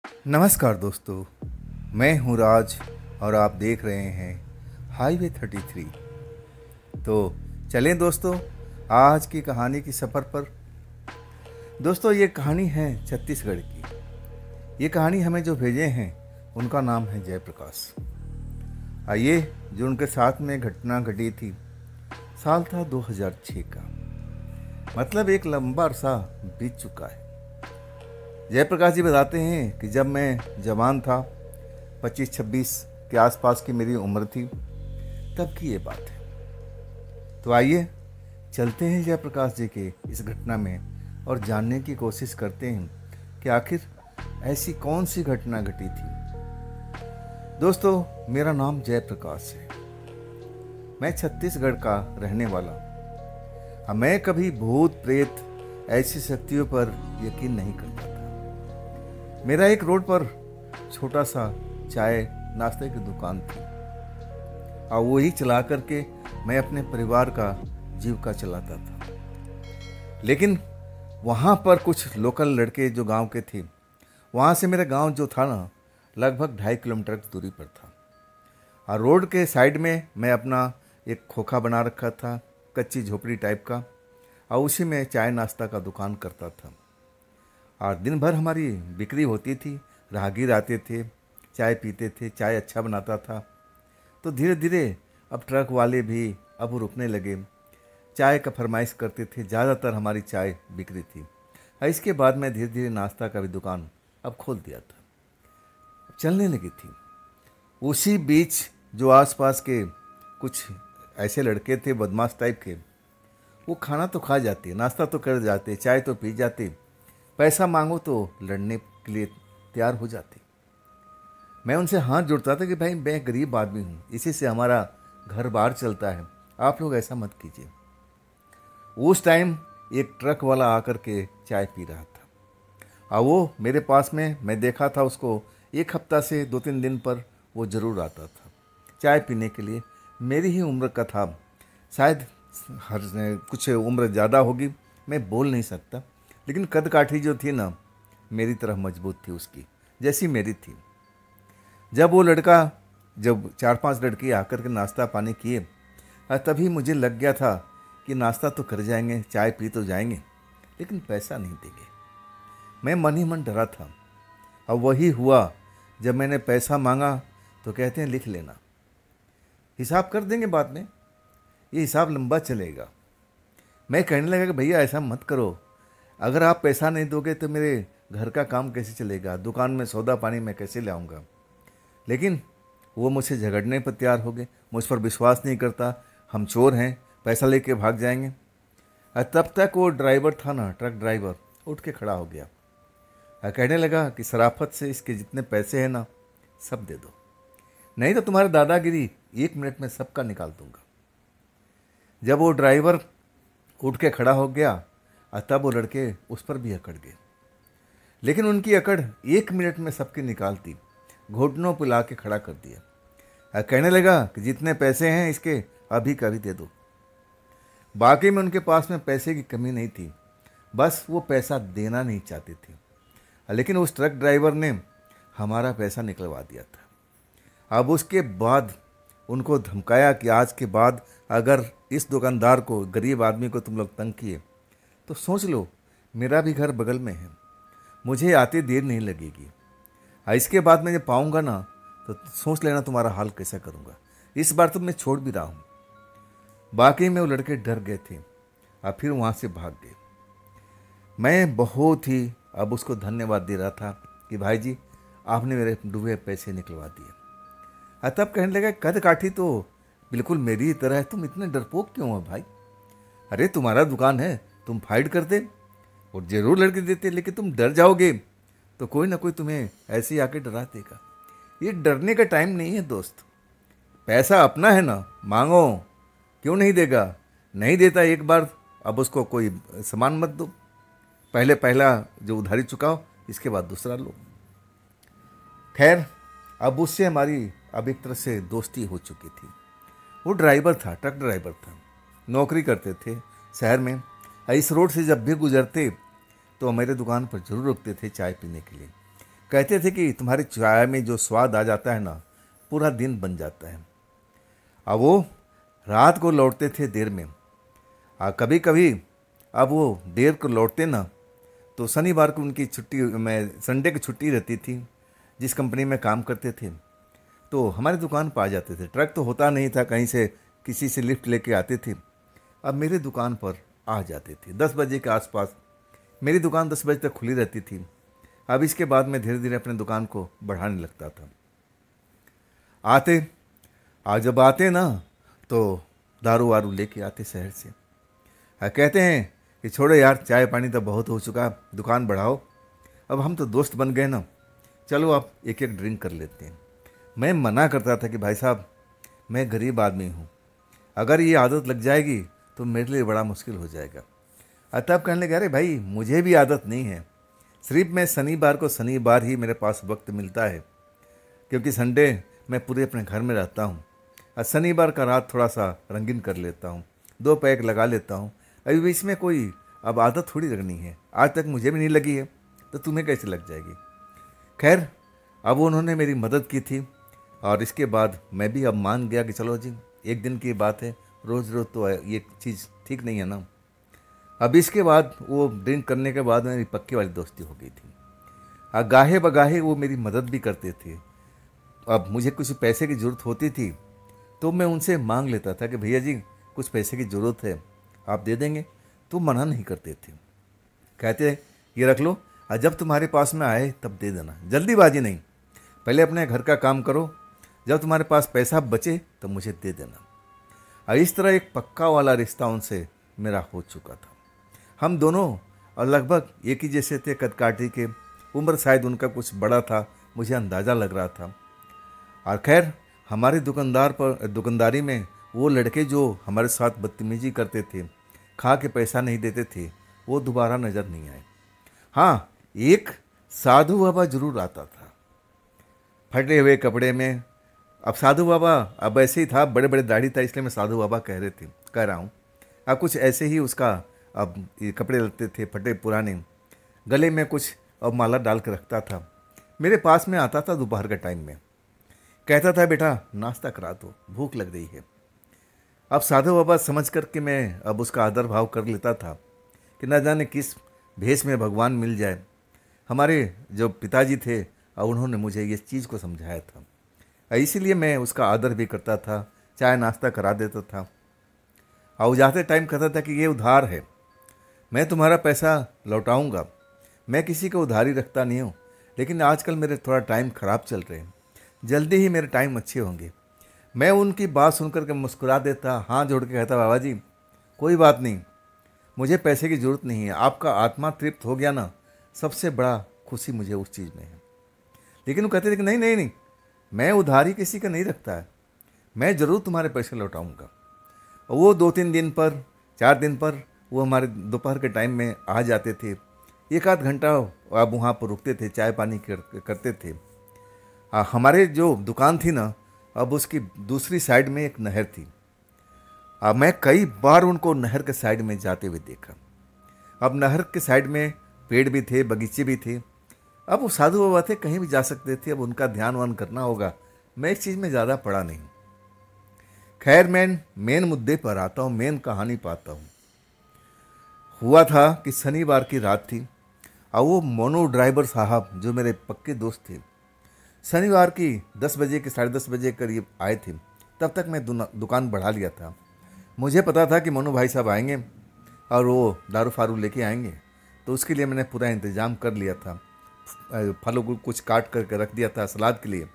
नमस्कार दोस्तों, मैं हूँ राज और आप देख रहे हैं हाईवे 33। तो चलें दोस्तों आज की कहानी की सफ़र पर। दोस्तों ये कहानी है छत्तीसगढ़ की। ये कहानी हमें जो भेजे हैं उनका नाम है जयप्रकाश। आइए जो उनके साथ में घटना घटी थी, साल था 2006 का, मतलब एक लंबा अरसा बीत चुका है। जयप्रकाश जी बताते हैं कि जब मैं जवान था, 25-26 के आसपास की मेरी उम्र थी, तब की ये बात है। तो आइए चलते हैं जयप्रकाश जी के इस घटना में और जानने की कोशिश करते हैं कि आखिर ऐसी कौन सी घटना घटी थी। दोस्तों मेरा नाम जयप्रकाश है, मैं छत्तीसगढ़ का रहने वाला हूँ। मैं कभी भूत प्रेत ऐसी शक्तियों पर यकीन नहीं करता था। मेरा एक रोड पर छोटा सा चाय नाश्ते की दुकान थी और वही चला करके मैं अपने परिवार का जीविका चलाता था। लेकिन वहाँ पर कुछ लोकल लड़के जो गांव के थे, वहाँ से मेरा गांव जो था ना, लगभग 2.5 किलोमीटर की दूरी पर था। और रोड के साइड में मैं अपना एक खोखा बना रखा था, कच्ची झोपड़ी टाइप का, और उसी में चाय नाश्ता का दुकान करता था। और दिन भर हमारी बिक्री होती थी, राहगीर आते थे, चाय पीते थे, चाय अच्छा बनाता था। तो धीरे धीरे अब ट्रक वाले भी अब रुकने लगे, चाय का फरमाइश करते थे, ज़्यादातर हमारी चाय बिक्री थी। और इसके बाद मैं धीरे धीरे नाश्ता का भी दुकान अब खोल दिया था, चलने लगी थी। उसी बीच जो आसपास के कुछ ऐसे लड़के थे बदमाश टाइप के, वो खाना तो खा जाते, नाश्ता तो कर जाते, चाय तो पी जाते, पैसा मांगो तो लड़ने के लिए तैयार हो जाते। मैं उनसे हाथ जोड़ता था कि भाई मैं गरीब आदमी हूँ, इसी से हमारा घर बार चलता है, आप लोग ऐसा मत कीजिए। उस टाइम एक ट्रक वाला आकर के चाय पी रहा था और वो मेरे पास में, मैं देखा था उसको, एक हफ्ता से 2-3 दिन पर वो ज़रूर आता था चाय पीने के लिए। मेरी ही उम्र का था, शायद हर कुछ उम्र ज़्यादा होगी, मैं बोल नहीं सकता, लेकिन कद काठी जो थी ना, मेरी तरह मजबूत थी, उसकी जैसी मेरी थी। जब वो लड़का, जब 4-5 लड़के आकर के नाश्ता पानी किए, तभी मुझे लग गया था कि नाश्ता तो कर जाएंगे, चाय पी तो जाएंगे, लेकिन पैसा नहीं देंगे। मैं मन ही मन डरा था। और वही हुआ, जब मैंने पैसा मांगा तो कहते हैं लिख लेना, हिसाब कर देंगे बाद में, ये हिसाब लंबा चलेगा। मैं कहने लगा कि भैया ऐसा मत करो, अगर आप पैसा नहीं दोगे तो मेरे घर का काम कैसे चलेगा, दुकान में सौदा पानी मैं कैसे लाऊंगा। लेकिन वो मुझसे झगड़ने पर तैयार हो गए, मुझ पर विश्वास नहीं करता, हम चोर हैं, पैसा लेके भाग जाएंगे। और तब तक वो ड्राइवर था ना, ट्रक ड्राइवर, उठ के खड़ा हो गया और कहने लगा कि शराफत से इसके जितने पैसे हैं ना, सब दे दो, नहीं तो तुम्हारी दादागिरी 1 मिनट में सबका निकाल दूंगा। जब वो ड्राइवर उठ के खड़ा हो गया, तब वो लड़के उस पर भी अकड़ गए, लेकिन उनकी अकड़ 1 मिनट में सबकी निकालती, घुटनों पर ला के खड़ा कर दिया। कहने लगा कि जितने पैसे हैं इसके अभी का भी दे दो। बाकी में उनके पास में पैसे की कमी नहीं थी, बस वो पैसा देना नहीं चाहते थे। लेकिन उस ट्रक ड्राइवर ने हमारा पैसा निकलवा दिया था। अब उसके बाद उनको धमकाया कि आज के बाद अगर इस दुकानदार को, गरीब आदमी को तुम लोग तंग किए तो सोच लो, मेरा भी घर बगल में है, मुझे आते देर नहीं लगेगी। इसके बाद मैं जब पाऊंगा ना तो सोच लेना तुम्हारा हाल कैसा करूंगा। इस बार तो मैं छोड़ भी रहा हूँ। बाकी में वो लड़के डर गए थे और फिर वहाँ से भाग गए। मैं बहुत ही अब उसको धन्यवाद दे रहा था कि भाई जी आपने मेरे डूबे पैसे निकलवा दिए। तब कहने लगा, कद काठी तो बिल्कुल मेरी ही तरह है, तुम इतने डरपोक क्यों हो भाई? अरे तुम्हारा दुकान है, तुम फाइट करते और जरूर लड़के देते, लेकिन तुम डर जाओगे तो कोई ना कोई तुम्हें ऐसे ही आके डरा देगा। ये डरने का टाइम नहीं है दोस्त, पैसा अपना है ना, मांगो, क्यों नहीं देगा? नहीं देता एक बार, अब उसको कोई सामान मत दो, पहला जो उधारी चुकाओ, इसके बाद दूसरा लो। खैर अब उससे हमारी अब एक तरह से दोस्ती हो चुकी थी। वो ड्राइवर था, ट्रक ड्राइवर था, नौकरी करते थे शहर में। इस रोड से जब भी गुजरते तो मेरे दुकान पर जरूर रुकते थे चाय पीने के लिए। कहते थे कि तुम्हारी चाय में जो स्वाद आ जाता है ना, पूरा दिन बन जाता है। अब वो रात को लौटते थे देर में, कभी कभी अब वो देर को लौटते ना, तो शनिवार को उनकी छुट्टी में संडे की छुट्टी रहती थी। जिस कंपनी में काम करते थे तो हमारी दुकान पर आ जाते थे। ट्रक तो होता नहीं था, कहीं से किसी से लिफ्ट लेके आते थे। अब मेरी दुकान पर आ जाते थे 10 बजे के आसपास। मेरी दुकान 10 बजे तक खुली रहती थी। अब इसके बाद मैं धीरे धीरे अपने दुकान को बढ़ाने लगता था। जब आते ना तो दारू वारू लेके आते शहर से। कहते हैं कि छोड़ो यार, चाय पानी तो बहुत हो चुका, दुकान बढ़ाओ। अब हम तो दोस्त बन गए ना, चलो आप एक एक ड्रिंक कर लेते हैं। मैं मना करता था कि भाई साहब, मैं गरीब आदमी हूँ, अगर ये आदत लग जाएगी तो मेरे लिए बड़ा मुश्किल हो जाएगा। तब कहने लगे, अरे भाई मुझे भी आदत नहीं है, सिर्फ मैं शनिवार को शनिवार ही मेरे पास वक्त मिलता है, क्योंकि संडे मैं पूरे अपने घर में रहता हूँ। और शनिवार का रात थोड़ा सा रंगीन कर लेता हूँ, 2 पैक लगा लेता हूँ। अभी इसमें कोई अब आदत थोड़ी लगनी है, आज तक मुझे भी नहीं लगी है तो तुम्हें कैसे लग जाएगी। खैर, अब उन्होंने मेरी मदद की थी और इसके बाद मैं भी अब मान गया कि चलो जी, एक दिन की बात है, रोज़ रोज़ तो ये चीज़ ठीक नहीं है ना। अब इसके बाद वो ड्रिंक करने के बाद मेरी पक्की वाली दोस्ती हो गई थी। गाहे बगाहे वो मेरी मदद भी करते थे। अब मुझे कुछ पैसे की ज़रूरत होती थी तो मैं उनसे मांग लेता था कि भैया जी कुछ पैसे की ज़रूरत है, आप दे देंगे? तो मना नहीं करते थे, कहते ये रख लो, और जब तुम्हारे पास में आए तब दे देना, जल्दीबाजी नहीं, पहले अपने घर का काम करो, जब तुम्हारे पास पैसा बचे तो मुझे दे देना। और इस तरह एक पक्का वाला रिश्ता उनसे मेरा हो चुका था। हम दोनों और लगभग एक ही जैसे थे, कद काठी के। उम्र शायद उनका कुछ बड़ा था, मुझे अंदाज़ा लग रहा था। और खैर, हमारी दुकानदारी में वो लड़के जो हमारे साथ बदतमीजी करते थे, खा के पैसा नहीं देते थे, वो दोबारा नज़र नहीं आए। हाँ, एक साधु बाबा जरूर आता था, फटे हुए कपड़े में। अब साधु बाबा अब ऐसे ही था, बड़े बड़े दाढ़ी था, इसलिए मैं साधु बाबा कह रहा हूँ। अब कुछ ऐसे ही उसका अब ये कपड़े लगते थे, फटे पुराने, गले में कुछ अब माला डाल के रखता था। मेरे पास में आता था दोपहर के टाइम में, कहता था बेटा नाश्ता करा दो, भूख लग रही है। अब साधु बाबा समझ कर के मैं अब उसका आदर भाव कर लेता था कि न जाने किस भेष में भगवान मिल जाए। हमारे जो पिताजी थे उन्होंने मुझे ये चीज़ को समझाया था, इसीलिए मैं उसका आदर भी करता था, चाय नाश्ता करा देता था। और जाते टाइम कहता था कि ये उधार है, मैं तुम्हारा पैसा लौटाऊंगा। मैं किसी को उधारी रखता नहीं हूँ, लेकिन आजकल मेरे थोड़ा टाइम ख़राब चल रहे हैं, जल्दी ही मेरे टाइम अच्छे होंगे। मैं उनकी बात सुनकर के मुस्कुरा देता, हाथ जोड़ के कहता, बाबा जी कोई बात नहीं, मुझे पैसे की ज़रूरत नहीं है, आपका आत्मा तृप्त हो गया ना, सबसे बड़ा खुशी मुझे उस चीज़ में है। लेकिन वो कहते थे कि नहीं नहीं नहीं, मैं उधारी किसी का नहीं रखता है, मैं ज़रूर तुम्हारे पैसे लौटाऊंगा। और वो 2-3 दिन पर, 4 दिन पर वो हमारे दोपहर के टाइम में आ जाते थे। 1-आध घंटा अब वहाँ पर रुकते थे, चाय पानी करते थे। हमारे जो दुकान थी ना, अब उसकी दूसरी साइड में एक नहर थी। अब मैं कई बार उनको नहर के साइड में जाते हुए देखा। अब नहर के साइड में पेड़ भी थे, बगीचे भी थे। अब वो साधु बाबा थे, कहीं भी जा सकते थे, अब उनका ध्यान वान करना होगा। मैं इस चीज़ में ज़्यादा पड़ा नहीं। खैर, मैं मेन मुद्दे पर आता हूँ, मेन कहानी पाता हूँ। हुआ था कि शनिवार की रात थी और वो मोनू ड्राइवर साहब जो मेरे पक्के दोस्त थे, शनिवार की 10 बजे के 10:30 बजे करीब आए थे। तब तक मैं दुकान बढ़ा लिया था। मुझे पता था कि मोनू भाई साहब आएंगे और वो दारू फारू लेके आएंगे, तो उसके लिए मैंने पूरा इंतज़ाम कर लिया था। फलों को कुछ काट करके रख दिया था सलाद के लिए,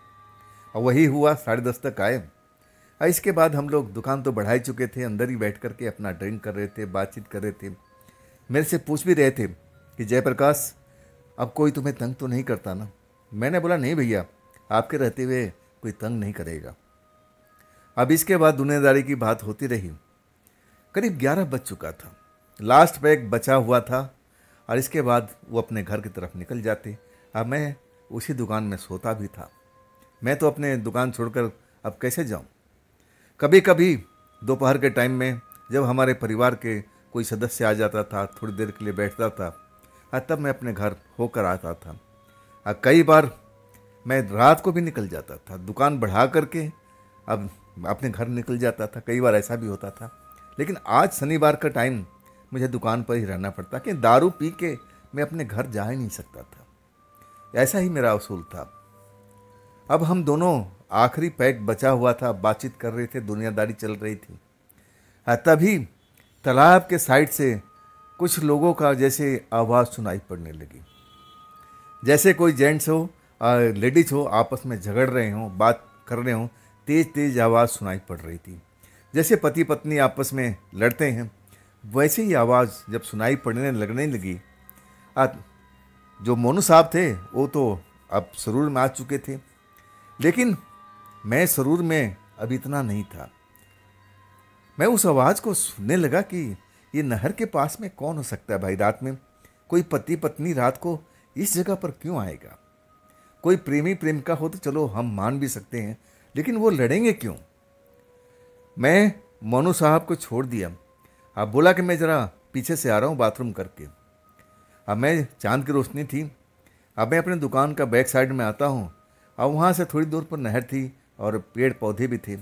और वही हुआ, 10:30 तक आए। और इसके बाद हम लोग दुकान तो बढ़ा ही चुके थे, अंदर ही बैठ करके अपना ड्रिंक कर रहे थे, बातचीत कर रहे थे। मेरे से पूछ भी रहे थे कि जयप्रकाश, अब कोई तुम्हें तंग तो नहीं करता ना? मैंने बोला नहीं भैया, आपके रहते हुए कोई तंग नहीं करेगा। अब इसके बाद दुनियादारी की बात होती रही। करीब 11 बज चुका था, लास्ट पैक बचा हुआ था, और इसके बाद वो अपने घर की तरफ निकल जाते। अब मैं उसी दुकान में सोता भी था। मैं तो अपने दुकान छोड़कर अब कैसे जाऊं? कभी कभी दोपहर के टाइम में जब हमारे परिवार के कोई सदस्य आ जाता था, थोड़ी देर के लिए बैठता था, तब मैं अपने घर होकर आता था। कई बार मैं रात को भी निकल जाता था, दुकान बढ़ा करके अब अपने घर निकल जाता था, कई बार ऐसा भी होता था। लेकिन आज शनिवार का टाइम मुझे दुकान पर ही रहना पड़ता कि दारू पी के मैं अपने घर जा ही नहीं सकता था। ऐसा ही मेरा उसूल था। अब हम दोनों आखिरी पैक बचा हुआ था, बातचीत कर रहे थे, दुनियादारी चल रही थी। तभी तालाब के साइड से कुछ लोगों का जैसे आवाज़ सुनाई पड़ने लगी, जैसे कोई जेंट्स हो लेडीज हो आपस में झगड़ रहे हों, बात कर रहे हों। तेज़ तेज़ आवाज़ सुनाई पड़ रही थी, जैसे पति पत्नी आपस में लड़ते हैं, वैसे ही आवाज़ जब सुनाई पड़ने लगने लगी। जो मोनू साहब थे वो तो अब सरूर में आ चुके थे, लेकिन मैं सरूर में अब इतना नहीं था। मैं उस आवाज़ को सुनने लगा कि ये नहर के पास में कौन हो सकता है भाई, रात में कोई पति पत्नी रात को इस जगह पर क्यों आएगा। कोई प्रेमी प्रेमिका हो तो चलो हम मान भी सकते हैं, लेकिन वो लड़ेंगे क्यों। मैं मोनू साहब को छोड़ दिया। अब बोला कि मैं ज़रा पीछे से आ रहा हूँ बाथरूम करके। अब मैं चांद की रोशनी थी, अब मैं अपने दुकान का बैक साइड में आता हूँ। अब वहाँ से थोड़ी दूर पर नहर थी और पेड़ पौधे भी थे।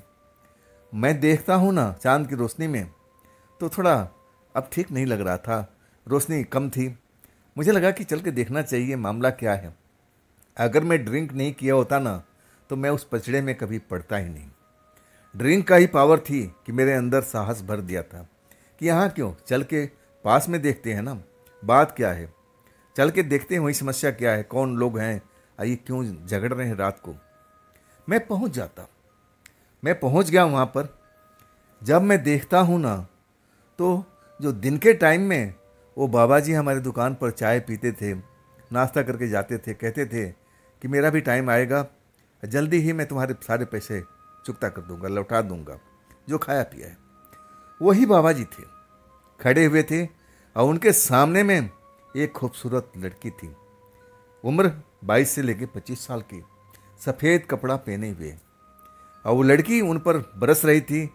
मैं देखता हूँ ना चांद की रोशनी में, तो थोड़ा अब ठीक नहीं लग रहा था, रोशनी कम थी। मुझे लगा कि चल के देखना चाहिए मामला क्या है। अगर मैं ड्रिंक नहीं किया होता ना तो मैं उस पचड़े में कभी पड़ता ही नहीं। ड्रिंक का ही पावर थी कि मेरे अंदर साहस भर दिया था कि यहाँ क्यों, चल के पास में देखते हैं ना, बात क्या है, चल के देखते हैं वही समस्या क्या है, कौन लोग हैं, ये क्यों झगड़ रहे हैं रात को। मैं पहुँच जाता। मैं पहुँच गया वहाँ पर। जब मैं देखता हूँ ना तो जो दिन के टाइम में वो बाबा जी हमारे दुकान पर चाय पीते थे, नाश्ता करके जाते थे, कहते थे कि मेरा भी टाइम आएगा, जल्दी ही मैं तुम्हारे सारे पैसे चुकता कर दूंगा, लौटा दूंगा जो खाया पिया है। वही बाबा जी थे, खड़े हुए थे और उनके सामने में एक खूबसूरत लड़की थी, उम्र 22 से लेकर 25 साल की, सफ़ेद कपड़ा पहने हुए। और वो लड़की उन पर बरस रही थी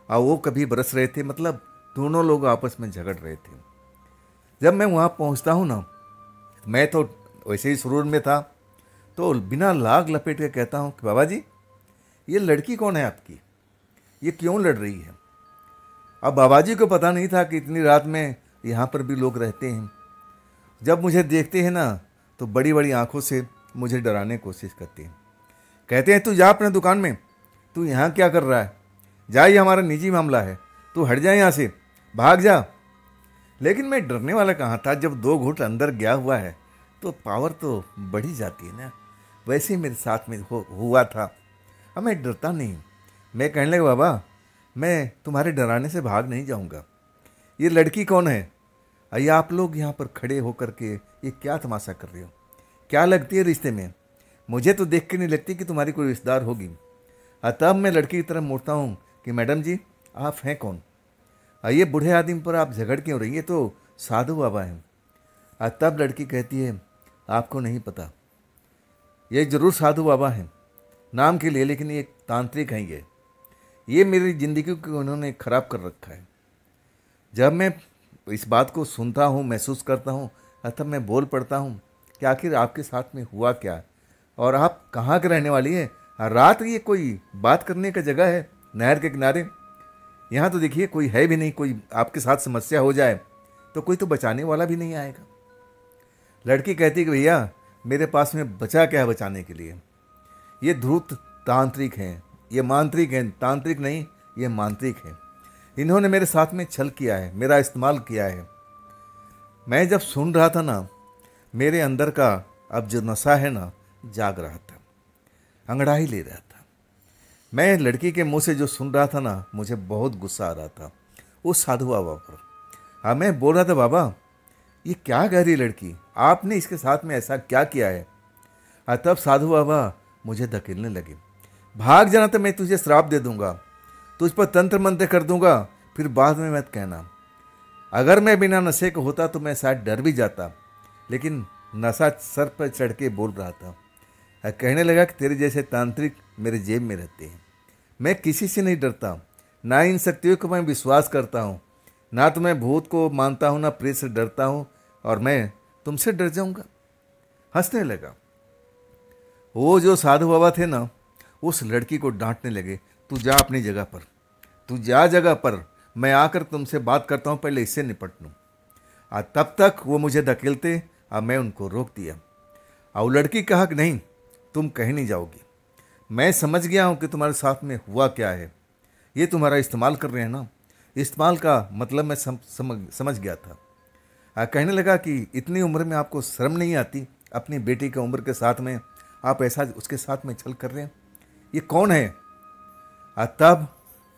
और वो कभी बरस रहे थे, मतलब दोनों लोग आपस में झगड़ रहे थे। जब मैं वहाँ पहुँचता हूँ ना, मैं तो वैसे ही सुरूर में था, तो बिना लाग लपेट के कहता हूँ कि बाबा जी ये लड़की कौन है आपकी, ये क्यों लड़ रही है। अब बाबा जी को पता नहीं था कि इतनी रात में यहाँ पर भी लोग रहते हैं। जब मुझे देखते हैं ना तो बड़ी बड़ी आंखों से मुझे डराने की कोशिश करते हैं। कहते हैं तू जा अपने दुकान में, तू यहाँ क्या कर रहा है, जा, ये हमारा निजी मामला है, तू हट जा यहाँ से, भाग जा। लेकिन मैं डरने वाला कहाँ था, जब 2 घूंट अंदर गया हुआ है तो पावर तो बढ़ी जाती है ना। वैसे ही मेरे साथ में हुआ था। अब मैं डरता नहीं। मैं कहने लगा बाबा मैं तुम्हारे डराने से भाग नहीं जाऊँगा। ये लड़की कौन है, ये आप लोग यहाँ पर खड़े होकर के ये क्या तमाशा कर रहे हो, क्या लगती है रिश्ते में, मुझे तो देख के नहीं लगती कि तुम्हारी कोई रिश्तेदार होगी। तब मैं लड़की की तरफ मुड़ता हूँ कि मैडम जी आप हैं कौन, ये बूढ़े आदमी पर आप झगड़ क्यों रही है, तो साधु बाबा हैं। तब लड़की कहती है आपको नहीं पता, ये ज़रूर साधु बाबा हैं नाम के लिए, लेकिन ये तांत्रिक हैं, ये मेरी ज़िंदगी को उन्होंने ख़राब कर रखा है। जब मैं इस बात को सुनता हूँ, महसूस करता हूँ, तब मैं बोल पड़ता हूँ कि आखिर आपके साथ में हुआ क्या और आप कहाँ के रहने वाली है। रात ये कोई बात करने का जगह है नहर के किनारे, यहाँ तो देखिए कोई है भी नहीं, कोई आपके साथ समस्या हो जाए तो कोई तो बचाने वाला भी नहीं आएगा। लड़की कहती कि भैया मेरे पास में बचा क्या है बचाने के लिए, ये धूर्त तांत्रिक हैं, ये मांत्रिक हैं, तांत्रिक नहीं ये मांत्रिक हैं, इन्होंने मेरे साथ में छल किया है, मेरा इस्तेमाल किया है। मैं जब सुन रहा था ना, मेरे अंदर का अब जो नशा है ना जाग रहा था, अंगड़ाई ले रहा था। मैं लड़की के मुंह से जो सुन रहा था ना, मुझे बहुत गुस्सा आ रहा था उस साधु बाबा पर। हाँ मैं बोल रहा था बाबा ये क्या कह रही लड़की, आपने इसके साथ में ऐसा क्या किया है। तब साधु बाबा मुझे धकेलने लगे, भाग जाना तो मैं तुझे श्राप दे दूंगा, तुझ पर तंत्र मंत्र कर दूंगा, फिर बाद में मत कहना। अगर मैं बिना नशे को होता तो मैं शायद डर भी जाता, लेकिन नशा सर पर चढ़ के बोल रहा था। कहने लगा कि तेरे जैसे तांत्रिक मेरे जेब में रहते हैं, मैं किसी से नहीं डरता, ना इन शक्तियों को मैं विश्वास करता हूँ, ना तो मैं भूत को मानता हूँ, ना प्रेत से डरता हूँ, और मैं तुमसे डर जाऊँगा। हंसने लगा। वो जो साधु बाबा थे ना, उस लड़की को डांटने लगे, तू जा अपनी जगह पर, तू जा जगह पर, मैं आकर तुमसे बात करता हूँ, पहले इससे निपट लूँ। तब तक वो मुझे धकेलते, अब मैं उनको रोक दिया। और लड़की कहा कि नहीं, तुम कहीं नहीं जाओगी, मैं समझ गया हूँ कि तुम्हारे साथ में हुआ क्या है, ये तुम्हारा इस्तेमाल कर रहे हैं ना। इस्तेमाल का मतलब मैं समझ गया था। कहने लगा कि इतनी उम्र में आपको शर्म नहीं आती, अपनी बेटी की उम्र के साथ में आप ऐसा उसके साथ में छल कर रहे हैं, ये कौन है? तब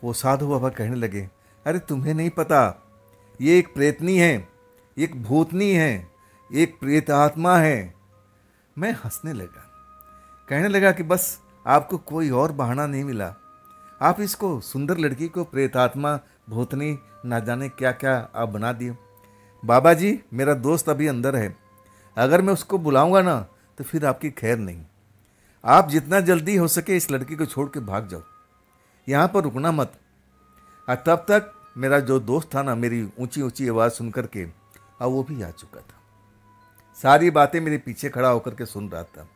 वो साधु बाबा कहने लगे, अरे तुम्हें नहीं पता, ये एक प्रेतनी है, एक भूतनी है, एक प्रेत आत्मा है। मैं हंसने लगा, कहने लगा कि बस आपको कोई और बहाना नहीं मिला, आप इसको, सुंदर लड़की को प्रेतात्मा, भूतनी, ना जाने क्या क्या आप बना दिए। बाबा जी, मेरा दोस्त अभी अंदर है, अगर मैं उसको बुलाऊंगा ना तो फिर आपकी खैर नहीं। आप जितना जल्दी हो सके इस लड़की को छोड़ के भाग जाओ, यहाँ पर रुकना मत। तब तक मेरा जो दोस्त था ना, मेरी ऊंची ऊंची आवाज़ सुन करके अब वो भी आ चुका था, सारी बातें मेरे पीछे खड़ा होकर के सुन रहा था।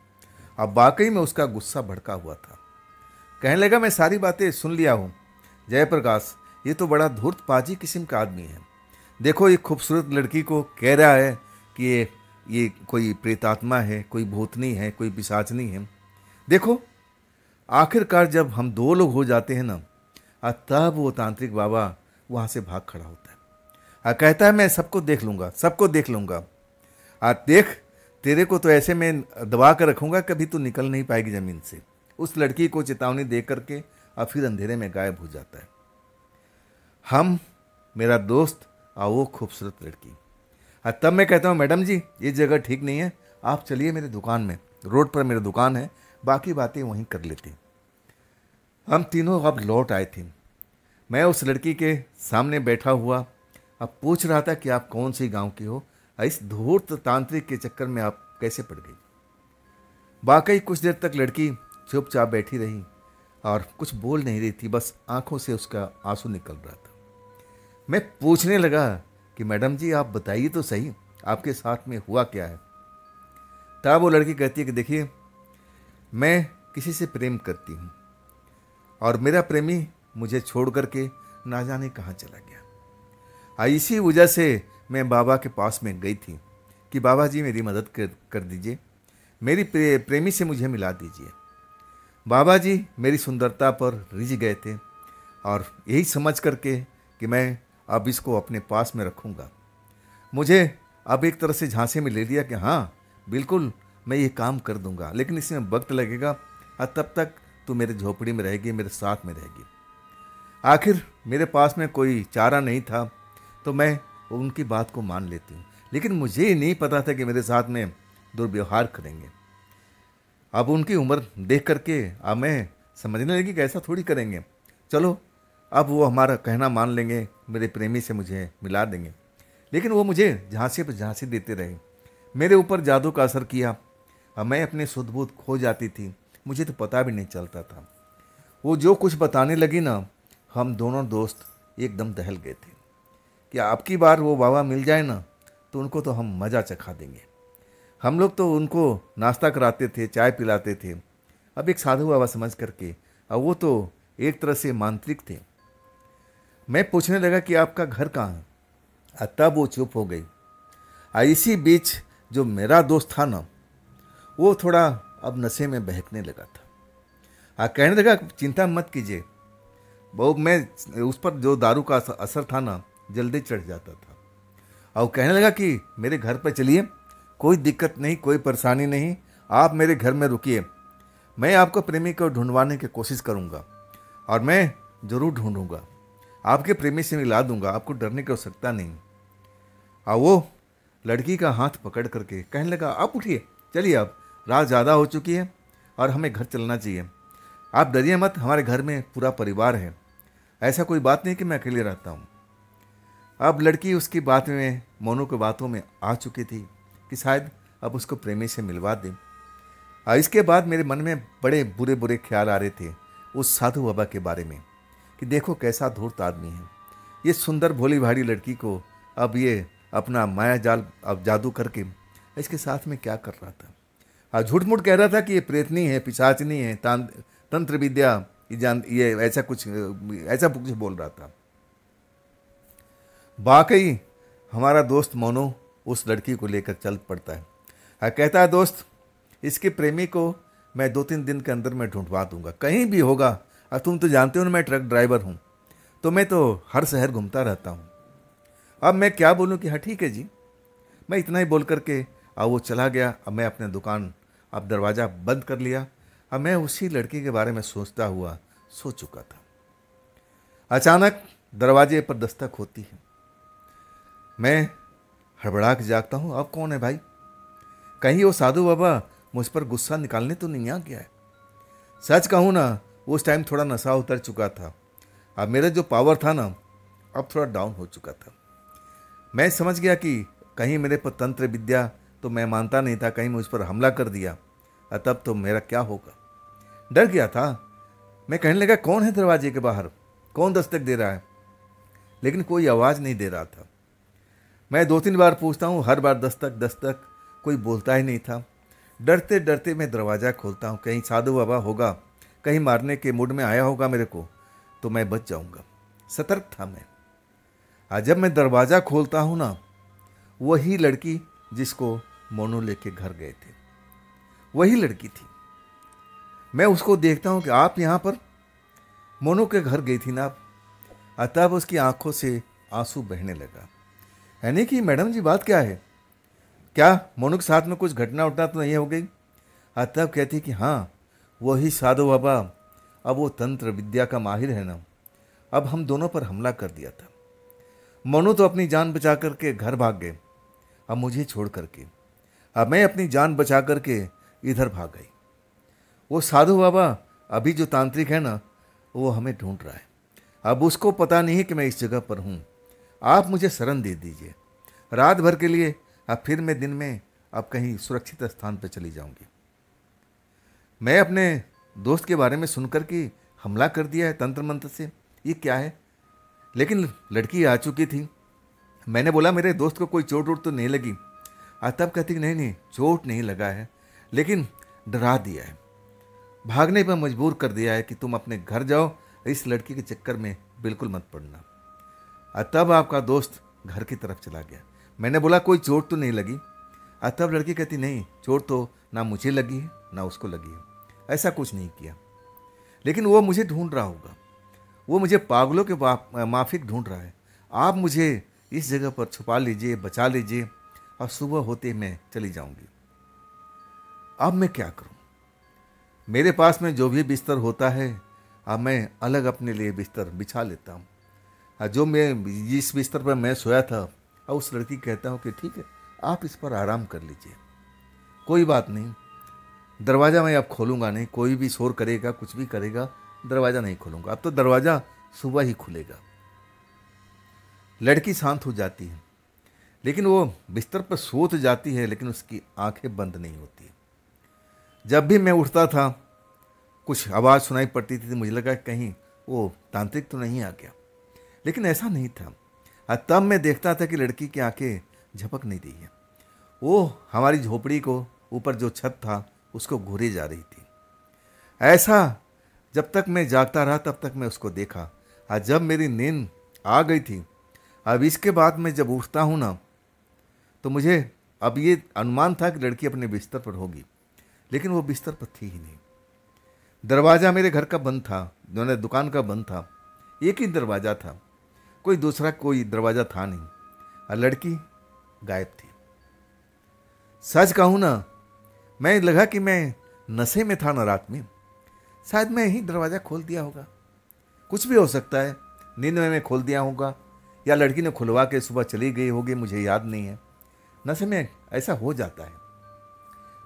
अब वाकई में उसका गुस्सा भड़का हुआ था। कहने लगा, मैं सारी बातें सुन लिया हूँ जयप्रकाश, ये तो बड़ा धूर्तबाजी किस्म का आदमी है। देखो, ये खूबसूरत लड़की को कह रहा है कि ये कोई प्रेतात्मा है, कोई भूतनी है, कोई पिशाचनी है। देखो, आखिरकार जब हम दो लोग हो जाते हैं ना, तब वो तांत्रिक बाबा वहाँ से भाग खड़ा होता है। कहता है, मैं सबको देख लूँगा, सबको देख लूँगा। देख, तेरे को तो ऐसे में दबा कर रखूँगा, कभी तू निकल नहीं पाएगी ज़मीन से। उस लड़की को चेतावनी दे करके और फिर अंधेरे में गायब हो जाता है। हम, मेरा दोस्त और वो खूबसूरत लड़की। तब मैं कहता हूँ, मैडम जी, ये जगह ठीक नहीं है, आप चलिए मेरे दुकान में, रोड पर मेरी दुकान है, बाकी बातें वहीं कर लेते। हम तीनों अब लौट आए थे। मैं उस लड़की के सामने बैठा हुआ अब पूछ रहा था कि आप कौन सी गांव की हो, इस धूर्त तांत्रिक के चक्कर में आप कैसे पड़ गई। वाकई कुछ देर तक लड़की चुपचाप बैठी रही और कुछ बोल नहीं रही थी, बस आंखों से उसका आंसू निकल रहा था। मैं पूछने लगा कि मैडम जी, आप बताइए तो सही, आपके साथ में हुआ क्या है। तब वो लड़की कहती है कि देखिए, मैं किसी से प्रेम करती हूँ और मेरा प्रेमी मुझे छोड़ करके ना जाने कहाँ चला गया। इसी वजह से मैं बाबा के पास में गई थी कि बाबा जी मेरी मदद कर दीजिए, मेरी प्रेमी से मुझे मिला दीजिए। बाबा जी मेरी सुंदरता पर रिझ गए थे और यही समझ करके कि मैं अब इसको अपने पास में रखूँगा। मुझे अब एक तरह से झांसे में ले लिया कि हाँ बिल्कुल मैं ये काम कर दूंगा, लेकिन इसमें वक्त लगेगा और तब तक तू मेरे झोपड़ी में रहेगी, मेरे साथ में रहेगी। आखिर मेरे पास में कोई चारा नहीं था तो मैं उनकी बात को मान लेती हूँ, लेकिन मुझे ही नहीं पता था कि मेरे साथ में दुर्व्यवहार करेंगे। अब उनकी उम्र देख करके अब मैं समझने लगी कि ऐसा थोड़ी करेंगे, चलो अब वो हमारा कहना मान लेंगे, मेरे प्रेमी से मुझे मिला देंगे। लेकिन वो मुझे झांसे पर झांसे देते रहे, मेरे ऊपर जादू का असर किया। अब मैं अपने सुध-बुध खो जाती थी, मुझे तो पता भी नहीं चलता था। वो जो कुछ बताने लगी ना, हम दोनों दोस्त एकदम दहल गए थे कि आपकी बार वो बाबा मिल जाए ना तो उनको तो हम मज़ा चखा देंगे। हम लोग तो उनको नाश्ता कराते थे, चाय पिलाते थे, अब एक साधु बाबा समझ करके। अब वो तो एक तरह से मांत्रिक थे। मैं पूछने लगा कि आपका घर कहाँ है, तब वो चुप हो गई। इसी बीच जो मेरा दोस्त था ना, वो थोड़ा अब नशे में बहकने लगा था। कहने लगा चिंता मत कीजिए, वो मैं उस पर जो दारू का असर था ना जल्दी चढ़ जाता था। और कहने लगा कि मेरे घर पर चलिए, कोई दिक्कत नहीं, कोई परेशानी नहीं, आप मेरे घर में रुकिए, मैं आपको प्रेमी को ढूंढवाने की कोशिश करूँगा और मैं ज़रूर ढूंढूंगा, आपके प्रेमी से मिला दूंगा, आपको डरने की आवश्यकता नहीं। और वो लड़की का हाथ पकड़ करके कहने लगा, आप उठिए, चलिए, अब रात ज़्यादा हो चुकी है और हमें घर चलना चाहिए, आप डरिए मत, हमारे घर में पूरा परिवार है, ऐसा कोई बात नहीं कि मैं अकेले रहता हूँ। अब लड़की उसकी बात में, मोनू की बातों में आ चुकी थी कि शायद अब उसको प्रेमी से मिलवा दें। इसके बाद मेरे मन में बड़े बुरे बुरे ख्याल आ रहे थे उस साधु बाबा के बारे में कि देखो कैसा धूर्त आदमी है, ये सुंदर भोली भाली लड़की को अब ये अपना माया जाल अब जादू करके इसके साथ में क्या कर रहा था। झूठ मूठ कह रहा था कि ये प्रेतनी है, पिशाचनी है, तंत्र विद्या ये ऐसा कुछ बोल रहा था। वाकई हमारा दोस्त मोनू उस लड़की को लेकर चल पड़ता है। कहता है दोस्त, इसके प्रेमी को मैं 2-3 दिन के अंदर मैं ढूंढवा दूंगा, कहीं भी होगा। और तुम तो जानते हो ना मैं ट्रक ड्राइवर हूँ, तो मैं तो हर शहर घूमता रहता हूँ। अब मैं क्या बोलूँ कि हाँ ठीक है जी, मैं इतना ही बोल करके अब वो चला गया। अब मैं अपने दुकान अब दरवाज़ा बंद कर लिया। अब मैं उसी लड़की के बारे में सोचता हुआ सो चुका था। अचानक दरवाजे पर दस्तक होती है। मैं हड़बड़ा के जागता हूँ। अब कौन है भाई? कहीं वो साधु बाबा मुझ पर गुस्सा निकालने तो नहीं आ गया है? सच कहूँ ना, उस टाइम थोड़ा नशा उतर चुका था। अब मेरा जो पावर था ना, अब थोड़ा डाउन हो चुका था। मैं समझ गया कि कहीं मेरे पर तंत्र विद्या तो मैं मानता नहीं था, कहीं मुझ पर हमला कर दिया तब तो मेरा क्या होगा। डर गया था। मैं कहने लगा, कौन है दरवाजे के बाहर, कौन दस्तक दे रहा है? लेकिन कोई आवाज़ नहीं दे रहा था। मैं 2-3 बार पूछता हूँ, हर बार दस्तक दस्तक, कोई बोलता ही नहीं था। डरते डरते मैं दरवाज़ा खोलता हूँ, कहीं साधु बाबा होगा, कहीं मारने के मूड में आया होगा मेरे को, तो मैं बच जाऊँगा। सतर्क था मैं। आज जब मैं दरवाज़ा खोलता हूँ ना, वही लड़की जिसको मोनू लेके घर गए थे, वही लड़की थी। मैं उसको देखता हूँ कि आप यहाँ पर मोनू के घर गई थी ना आप? तब उसकी आंखों से आंसू बहने लगा। यानी कि मैडम जी बात क्या है, क्या मोनू के साथ में कुछ घटना उठना तो नहीं हो गई? तब कहती कि हाँ, वही साधु बाबा, अब वो तंत्र विद्या का माहिर है ना, अब हम दोनों पर हमला कर दिया था। मोनू तो अपनी जान बचा करके घर भाग गए, अब मुझे छोड़ करके। अब मैं अपनी जान बचा करके इधर भाग गई। वो साधु बाबा अभी जो तांत्रिक है ना, वो हमें ढूंढ रहा है। अब उसको पता नहीं है कि मैं इस जगह पर हूँ। आप मुझे शरण दे दीजिए रात भर के लिए, अब फिर मैं दिन में अब कहीं सुरक्षित स्थान पर चली जाऊंगी। मैं अपने दोस्त के बारे में सुनकर कि हमला कर दिया है तंत्र मंत्र से, ये क्या है? लेकिन लड़की आ चुकी थी। मैंने बोला, मेरे दोस्त को कोई चोट वोट तो नहीं लगी? तब कहती कि नहीं नहीं, चोट नहीं लगा है, लेकिन डरा दिया है, भागने पर मजबूर कर दिया है कि तुम अपने घर जाओ, इस लड़की के चक्कर में बिल्कुल मत पड़ना। तब आपका दोस्त घर की तरफ चला गया। मैंने बोला, कोई चोट तो नहीं लगी? तब लड़की कहती, नहीं, चोट तो ना मुझे लगी है ना उसको लगी है, ऐसा कुछ नहीं किया। लेकिन वो मुझे ढूंढ रहा होगा, वो मुझे पागलों के माफिक ढूंढ रहा है। आप मुझे इस जगह पर छुपा लीजिए, बचा लीजिए, और सुबह होते मैं चली जाऊंगी। अब मैं क्या करूं? मेरे पास में जो भी बिस्तर होता है, अब मैं अलग अपने लिए बिस्तर बिछा लेता हूं। जो मैं जिस बिस्तर पर मैं सोया था, और उस लड़की कहता हूं कि ठीक है, आप इस पर आराम कर लीजिए, कोई बात नहीं। दरवाज़ा मैं अब खोलूँगा नहीं, कोई भी शोर करेगा, कुछ भी करेगा, दरवाज़ा नहीं खोलूँगा। अब तो दरवाज़ा सुबह ही खुलेगा। लड़की शांत हो जाती है, लेकिन वो बिस्तर पर सो तो जाती है, लेकिन उसकी आंखें बंद नहीं होती। जब भी मैं उठता था, कुछ आवाज़ सुनाई पड़ती थी, तो मुझे लगा कहीं वो तांत्रिक तो नहीं आ गया, लेकिन ऐसा नहीं था। तब मैं देखता था कि लड़की की आंखें झपक नहीं रही है, वो हमारी झोपड़ी को ऊपर जो छत था उसको घूरे जा रही थी। ऐसा जब तक मैं जागता रहा, तब तक मैं उसको देखा। आज जब मेरी नींद आ गई थी, अब इसके बाद मैं जब उठता हूँ ना, तो मुझे अब ये अनुमान था कि लड़की अपने बिस्तर पर होगी, लेकिन वो बिस्तर पर थी ही नहीं। दरवाज़ा मेरे घर का बंद था, दोनों दुकान का बंद था, एक ही दरवाज़ा था, कोई दूसरा कोई दरवाज़ा था नहीं, और लड़की गायब थी। सच कहूँ ना, मैं लगा कि मैं नशे में था ना रात में, शायद मैं ही दरवाज़ा खोल दिया होगा, कुछ भी हो सकता है। नींद में मैं खोल दिया होगा, या लड़की ने खुलवा के सुबह चली गई होगी, मुझे याद नहीं है। नशे में ऐसा हो जाता है।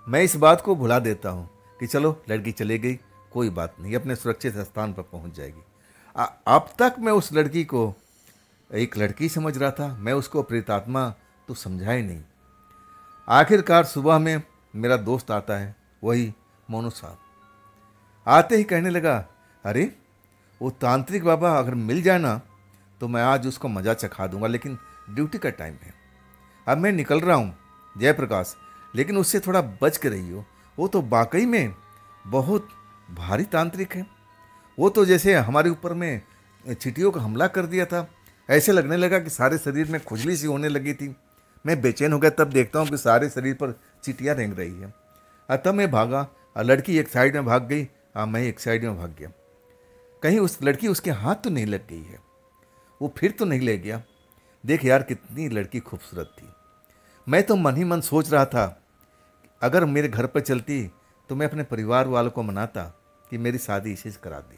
मैं इस बात को भुला देता हूँ कि चलो लड़की चली गई, कोई बात नहीं, अपने सुरक्षित स्थान पर पहुँच जाएगी। अब तक मैं उस लड़की को एक लड़की समझ रहा था, मैं उसको प्रेतात्मा तो समझा ही नहीं। आखिरकार सुबह में मेरा दोस्त आता है, वही मोनू साहब। आते ही कहने लगा, अरे वो तांत्रिक बाबा अगर मिल जाए ना, तो मैं आज उसको मज़ा चखा दूंगा, लेकिन ड्यूटी का टाइम है, अब मैं निकल रहा हूँ जयप्रकाश, लेकिन उससे थोड़ा बच के रहियो, वो तो वाकई में बहुत भारी तांत्रिक है। वो तो जैसे हमारे ऊपर में चींटियों का हमला कर दिया था। ऐसे लगने लगा कि सारे शरीर में खुजली सी होने लगी थी। मैं बेचैन हो गया, तब देखता हूँ कि सारे शरीर पर चींटियाँ रेंग रही है। तब मैं भागा और लड़की एक साइड में भाग गई, मैं एक साइड में भाग गया। कहीं उस लड़की उसके हाथ तो नहीं लग गई है, वो फिर तो नहीं ले गया। देख यार, कितनी लड़की खूबसूरत थी। मैं तो मन ही मन सोच रहा था, अगर मेरे घर पर चलती तो मैं अपने परिवार वालों को मनाता कि मेरी शादी इसी से करा दी।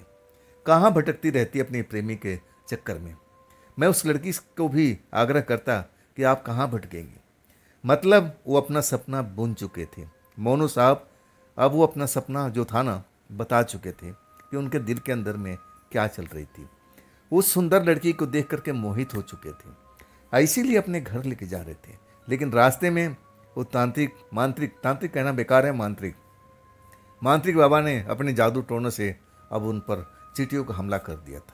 कहाँ भटकती रहती अपने प्रेमी के चक्कर में। मैं उस लड़की को भी आग्रह करता कि आप कहाँ भटकेंगी। मतलब वो अपना सपना बुन चुके थे मोनू साहब। अब वो अपना सपना जो था ना, बता चुके थे कि उनके दिल के अंदर में क्या चल रही थी। उस सुंदर लड़की को देख करके मोहित हो चुके थे, इसीलिए अपने घर लेके जा रहे थे। लेकिन रास्ते में वो तांत्रिक कहना बेकार है, मांत्रिक बाबा ने अपने जादू टोनों से अब उन पर चींटियों का हमला कर दिया था।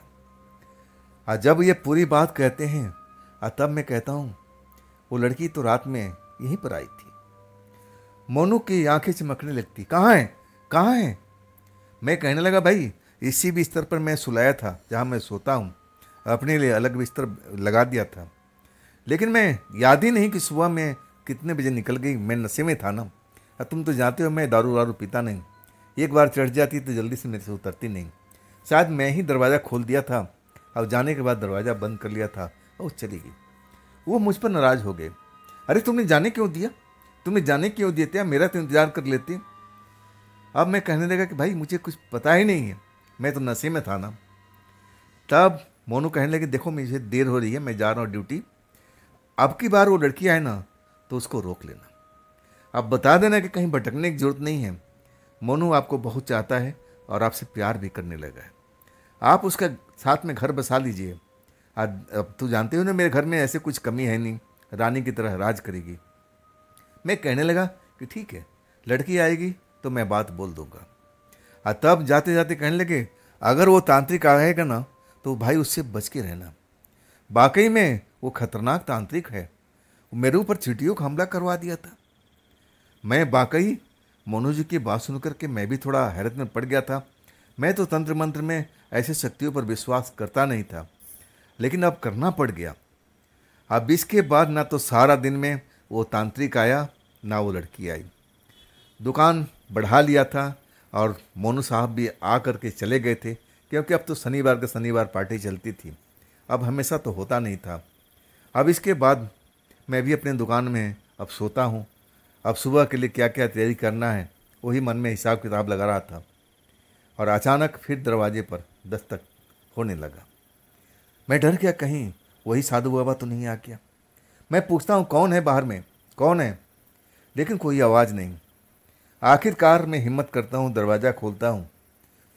और जब ये पूरी बात कहते हैं, तब मैं कहता हूँ वो लड़की तो रात में यहीं पर आई थी। मोनू की आंखें चमकने लगती, कहाँ है कहाँ है। मैं कहने लगा, भाई इसी बिस्तर पर मैं सुलाया था जहाँ मैं सोता हूँ, अपने लिए अलग बिस्तर लगा दिया था। लेकिन मैं याद ही नहीं कि सुबह में कितने बजे निकल गई। मैं नशे में था ना, तुम तो जानते हो मैं दारू वारू पीता नहीं। एक बार चढ़ जाती तो जल्दी से मेरे से उतरती नहीं। शायद मैं ही दरवाज़ा खोल दिया था और जाने के बाद दरवाज़ा बंद कर लिया था और चली गई। वो मुझ पर नाराज़ हो गए। अरे तुमने जाने क्यों दिया, मेरा तो इंतज़ार कर लेते। अब मैं कहने लगा कि भाई मुझे कुछ पता ही नहीं है, मैं तो नशे में था ना। तब मोनू कहने लगे, देखो मुझे देर हो रही है, मैं जा रहा हूँ ड्यूटी। अब की बार वो लड़की आए ना तो उसको रोक लेना। अब बता देना कि कहीं भटकने की जरूरत नहीं है। मोनू आपको बहुत चाहता है और आपसे प्यार भी करने लगा है। आप उसका साथ में घर बसा लीजिए। अब तो जानते हो ना, मेरे घर में ऐसे कुछ कमी है नहीं, रानी की तरह राज करेगी। मैं कहने लगा कि ठीक है, लड़की आएगी तो मैं बात बोल दूंगा। तब जाते जाते कहने लगे, अगर वो तांत्रिक आएगा ना तो भाई उससे बच के रहना। वाकई में वो खतरनाक तांत्रिक है, मेरे ऊपर चींटियों का हमला करवा दिया था। मैं वाकई मोनू जी की बात सुनकर के मैं भी थोड़ा हैरत में पड़ गया था। मैं तो तंत्र मंत्र में ऐसे शक्तियों पर विश्वास करता नहीं था, लेकिन अब करना पड़ गया। अब इसके बाद ना तो सारा दिन में वो तांत्रिक आया, ना वो लड़की आई। दुकान बढ़ा लिया था और मोनू साहब भी आ कर के चले गए थे, क्योंकि अब तो शनिवार के शनिवार पार्टी चलती थी, अब हमेशा तो होता नहीं था। अब इसके बाद मैं भी अपने दुकान में अब सोता हूँ। अब सुबह के लिए क्या क्या तैयारी करना है वही मन में हिसाब किताब लगा रहा था, और अचानक फिर दरवाजे पर दस्तक होने लगा। मैं डर गया, कहीं वही साधु बाबा तो नहीं आ गया। मैं पूछता हूँ, कौन है बाहर में, कौन है, लेकिन कोई आवाज़ नहीं। आखिरकार मैं हिम्मत करता हूँ, दरवाज़ा खोलता हूँ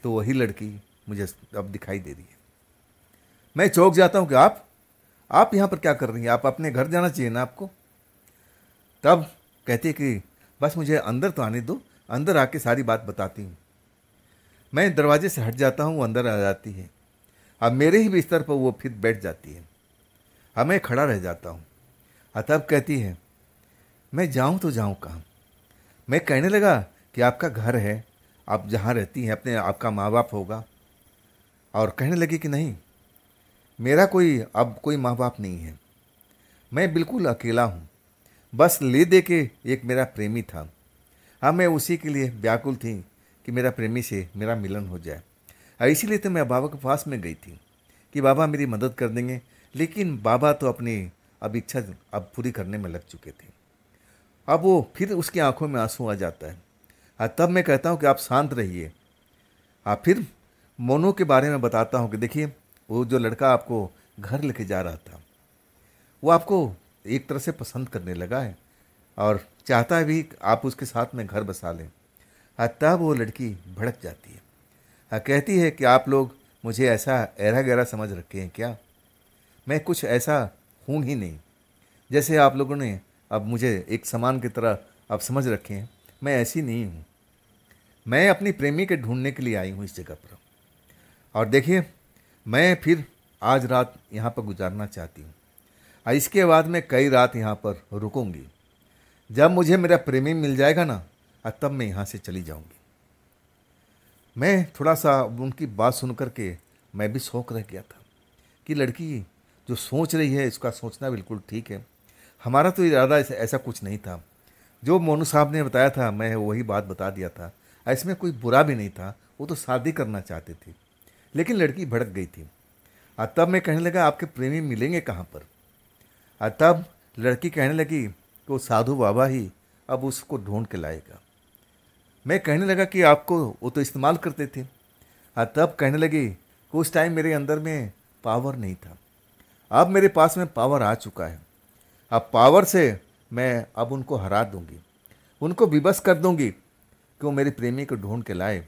तो वही लड़की मुझे अब दिखाई दे रही है। मैं चौंक जाता हूँ कि आप यहाँ पर क्या कर रही हैं, आप अपने घर जाना चाहिए ना आपको। तब कहती है कि बस मुझे अंदर तो आने दो, अंदर आके सारी बात बताती हूँ। मैं दरवाजे से हट जाता हूँ, वो अंदर आ जाती है। अब मेरे ही बिस्तर पर वो फिर बैठ जाती है। अब मैं खड़ा रह जाता हूँ। तब कहती है, मैं जाऊँ तो जाऊँ कहाँ। मैं कहने लगा कि आपका घर है, आप जहाँ रहती हैं अपने आपका माँ बाप होगा। और कहने लगी कि नहीं, मेरा कोई माँ बाप नहीं है, मैं बिल्कुल अकेला हूँ। बस ले दे के एक मेरा प्रेमी था। हाँ, मैं उसी के लिए व्याकुल थी कि मेरा प्रेमी से मेरा मिलन हो जाए। इसीलिए तो मैं बाबा के पास में गई थी कि बाबा मेरी मदद कर देंगे। लेकिन बाबा तो अपनी अब इच्छा अब पूरी करने में लग चुके थे। अब वो फिर उसकी आंखों में आंसू आ जाता है। तब मैं कहता हूँ कि आप शांत रहिए। फिर मोनू के बारे में बताता हूँ कि देखिए, वो जो लड़का आपको घर लेके जा रहा था, वो आपको एक तरह से पसंद करने लगा है और चाहता है भी आप उसके साथ में घर बसा लें। तब वो लड़की भड़क जाती है। कहती है कि आप लोग मुझे ऐसा ऐरा गहरा समझ रखे हैं क्या, मैं कुछ ऐसा हूँ ही नहीं। जैसे आप लोगों ने अब मुझे एक सामान की तरह अब समझ रखे हैं, मैं ऐसी नहीं हूँ। मैं अपनी प्रेमी के ढूंढने के लिए आई हूँ इस जगह पर। और देखिए, मैं फिर आज रात यहाँ पर गुजारना चाहती हूँ। इसके बाद मैं कई रात यहाँ पर रुकूंगी। जब मुझे मेरा प्रेमी मिल जाएगा ना, और तब मैं यहाँ से चली जाऊँगी। मैं थोड़ा सा उनकी बात सुन कर के मैं भी शौक रह गया था कि लड़की जो सोच रही है इसका सोचना बिल्कुल ठीक है। हमारा तो इरादा ऐसा ऐसा कुछ नहीं था। जो मोनू साहब ने बताया था मैं वही बात बता दिया था। इसमें कोई बुरा भी नहीं था, वो तो शादी करना चाहते थे। लेकिन लड़की भड़क गई थी। और तब मैं कहने लगा आपके प्रेमी मिलेंगे कहाँ पर। और तब लड़की कहने लगी कि वो साधु बाबा ही अब उसको ढूंढ के लाएगा। मैं कहने लगा कि आपको वो तो इस्तेमाल करते थे। और तब कहने लगी कि उस टाइम मेरे अंदर में पावर नहीं था, अब मेरे पास में पावर आ चुका है। अब पावर से मैं अब उनको हरा दूंगी, उनको विवश कर दूंगी कि वो मेरे प्रेमी को ढूंढ के लाए।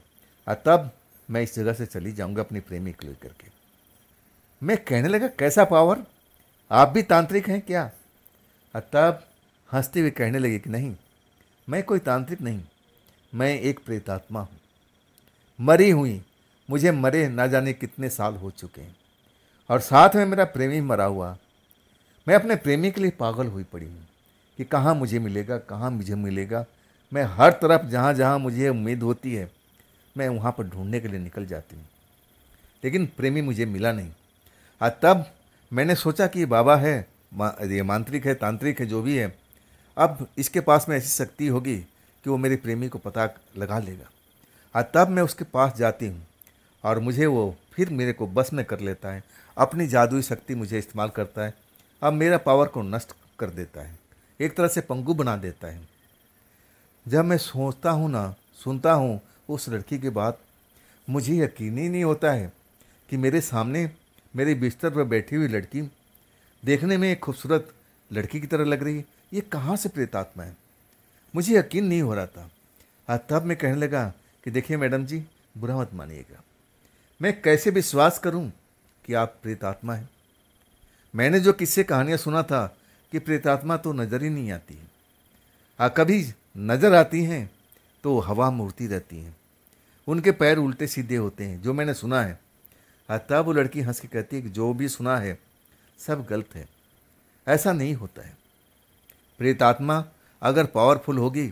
और तब मैं इस जगह से चली जाऊंगा अपनी प्रेमी को लेकर के। मैं कहने लगा कैसा पावर, आप भी तांत्रिक हैं क्या। और तब हंसते हुए कहने लगे कि नहीं, मैं कोई तांत्रिक नहीं, मैं एक प्रेतात्मा हूँ, मरी हुई। मुझे मरे ना जाने कितने साल हो चुके हैं, और साथ में मेरा प्रेमी मरा हुआ। मैं अपने प्रेमी के लिए पागल हुई पड़ी हूँ कि कहाँ मुझे मिलेगा, कहाँ मुझे मिलेगा। मैं हर तरफ जहाँ जहाँ मुझे उम्मीद होती है मैं वहाँ पर ढूंढने के लिए निकल जाती हूँ, लेकिन प्रेमी मुझे मिला नहीं। और तब मैंने सोचा कि बाबा है, ये मांत्रिक है, तांत्रिक है, जो भी है, अब इसके पास में ऐसी शक्ति होगी कि वो मेरे प्रेमी को पता लगा लेगा। और तब मैं उसके पास जाती हूँ और मुझे वो फिर मेरे को बस में कर लेता है, अपनी जादुई शक्ति मुझे इस्तेमाल करता है। अब मेरा पावर को नष्ट कर देता है, एक तरह से पंगु बना देता है। जब मैं सोचता हूँ ना, सुनता हूँ उस लड़की की बात, मुझे यकीन ही नहीं होता है कि मेरे सामने मेरे बिस्तर पर बैठी हुई लड़की देखने में एक खूबसूरत लड़की की तरह लग रही है। ये कहाँ से प्रेतात्मा है, मुझे यकीन नहीं हो रहा था। और तब मैं कहने लगा कि देखिए मैडम जी, बुरा मत मानिएगा, मैं कैसे विश्वास करूं कि आप प्रेतात्मा हैं। मैंने जो किस्से कहानियां सुना था कि प्रेतात्मा तो नज़र ही नहीं आती है, कभी नज़र आती हैं तो हवा में उड़ती रहती हैं, उनके पैर उल्टे सीधे होते हैं, जो मैंने सुना है। तब वो लड़की हंस के कहती है कि जो भी सुना है सब गलत है, ऐसा नहीं होता है। प्रेतात्मा अगर पावरफुल होगी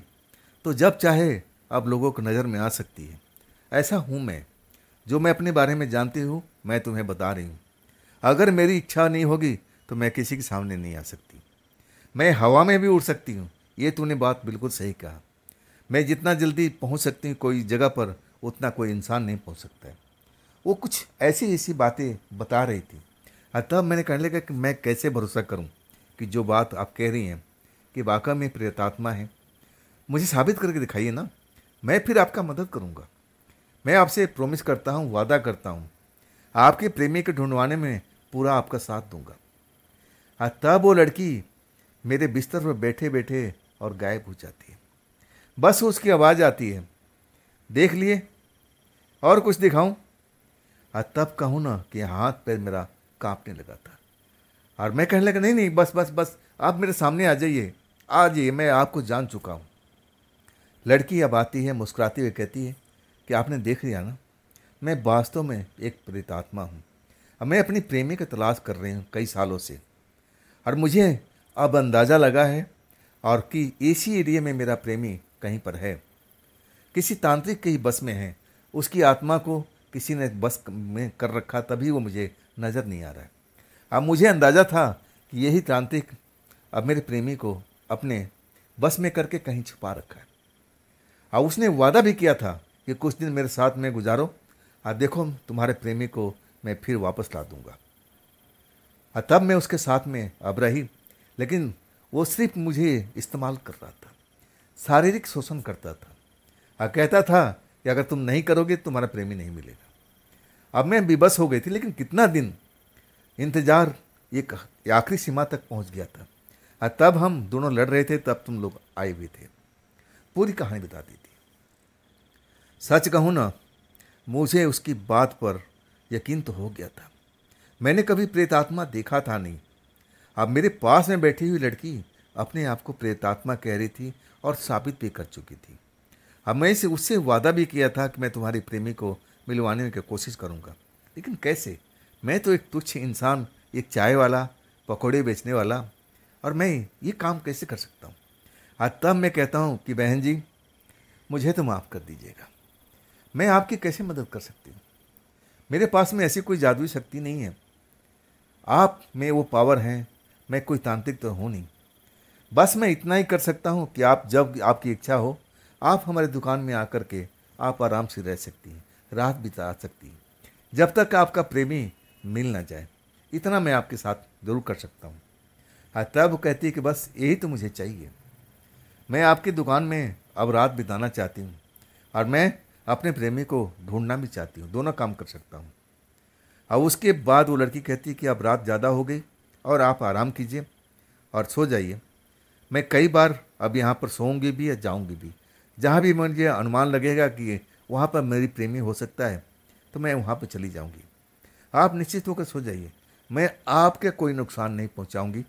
तो जब चाहे अब लोगों को नज़र में आ सकती है। ऐसा हूँ मैं, जो मैं अपने बारे में जानती हूँ मैं तुम्हें बता रही हूँ। अगर मेरी इच्छा नहीं होगी तो मैं किसी के सामने नहीं आ सकती। मैं हवा में भी उड़ सकती हूँ, ये तूने बात बिल्कुल सही कहा। मैं जितना जल्दी पहुँच सकती हूँ कोई जगह पर, उतना कोई इंसान नहीं पहुँच सकता है। वो कुछ ऐसी ऐसी बातें बता रही थी। तब मैंने कहने लगा कि मैं कैसे भरोसा करूं कि जो बात आप कह रही हैं कि वाकई में प्रेतात्मा है, मुझे साबित करके दिखाइए ना, मैं फिर आपका मदद करूंगा। मैं आपसे प्रॉमिस करता हूं, वादा करता हूं, आपके प्रेमी के ढूंढवाने में पूरा आपका साथ दूंगा। तब वो लड़की मेरे बिस्तर पर बैठे बैठे और गायब हो जाती है। बस उसकी आवाज़ आती है, देख लिए और कुछ दिखाऊं। तब कहूँ ना कि हाथ पैर मेरा कांपने लगा था, और मैं कहने लगा नहीं नहीं, बस बस बस, आप मेरे सामने आ जाइए, आ जाइए, मैं आपको जान चुका हूँ। लड़की अब आती है, मुस्कुराती हुई कहती है कि आपने देख लिया ना, मैं वास्तव में एक प्रेतात्मा हूँ। अब मैं अपनी प्रेमी की तलाश कर रही हूँ कई सालों से, और मुझे अब अंदाज़ा लगा है और कि इसी एरिया में मेरा प्रेमी कहीं पर है, किसी तांत्रिक के ही बस में है। उसकी आत्मा को किसी ने बस में कर रखा, तभी वो मुझे नज़र नहीं आ रहा है। अब मुझे अंदाज़ा था कि यही तांत्रिक अब मेरे प्रेमी को अपने बस में करके कहीं छुपा रखा है। और उसने वादा भी किया था कि कुछ दिन मेरे साथ में गुजारो, और देखो तुम्हारे प्रेमी को मैं फिर वापस ला दूंगा। और तब मैं उसके साथ में अब रही, लेकिन वो सिर्फ मुझे इस्तेमाल कर रहा था, शारीरिक शोषण करता था, और कहता था कि अगर तुम नहीं करोगे तो तुम्हारा प्रेमी नहीं मिलेगा। अब मैं विवश हो गई थी, लेकिन कितना दिन इंतजार, एक आखिरी सीमा तक पहुंच गया था। और तब हम दोनों लड़ रहे थे, तब तुम लोग आए हुए थे, पूरी कहानी बता दी थी। सच कहूँ ना, मुझे उसकी बात पर यकीन तो हो गया था। मैंने कभी प्रेतात्मा देखा था नहीं। अब मेरे पास में बैठी हुई लड़की अपने आप को प्रेतात्मा कह रही थी और साबित भी कर चुकी थी। अब मैं इसे उससे वादा भी किया था कि मैं तुम्हारी प्रेमी को मिलवाने की कोशिश करूंगा, लेकिन कैसे? मैं तो एक तुच्छ इंसान, एक चाय वाला, पकौड़े बेचने वाला, और मैं ये काम कैसे कर सकता हूँ? आज तब मैं कहता हूँ कि बहन जी, मुझे तो माफ़ कर दीजिएगा। मैं आपकी कैसे मदद कर सकती हूँ? मेरे पास में ऐसी कोई जादुई शक्ति नहीं है। आप में वो पावर है, मैं कोई तांत्रिक तो हूँ नहीं। बस मैं इतना ही कर सकता हूँ कि आप जब आपकी इच्छा हो, आप हमारे दुकान में आकर के आप आराम से रह सकती हैं, रात बिता सकती हैं, जब तक आपका प्रेमी मिल ना जाए। इतना मैं आपके साथ ज़रूर कर सकता हूँ। हाँ, तब वो कहती है कि बस यही तो मुझे चाहिए। मैं आपकी दुकान में अब रात बिताना चाहती हूँ और मैं अपने प्रेमी को ढूंढना भी चाहती हूँ। दोनों काम कर सकता हूँ। अब उसके बाद वो लड़की कहती है कि अब रात ज़्यादा हो गई और आप आराम कीजिए और सो जाइए। मैं कई बार अब यहाँ पर सोऊंगी भी या जाऊंगी भी। जहाँ भी मुझे अनुमान लगेगा कि वहाँ पर मेरी प्रेमी हो सकता है तो मैं वहाँ पर चली जाऊंगी। आप निश्चित होकर सो जाइए। मैं आपके कोई नुकसान नहीं पहुँचाऊँगी,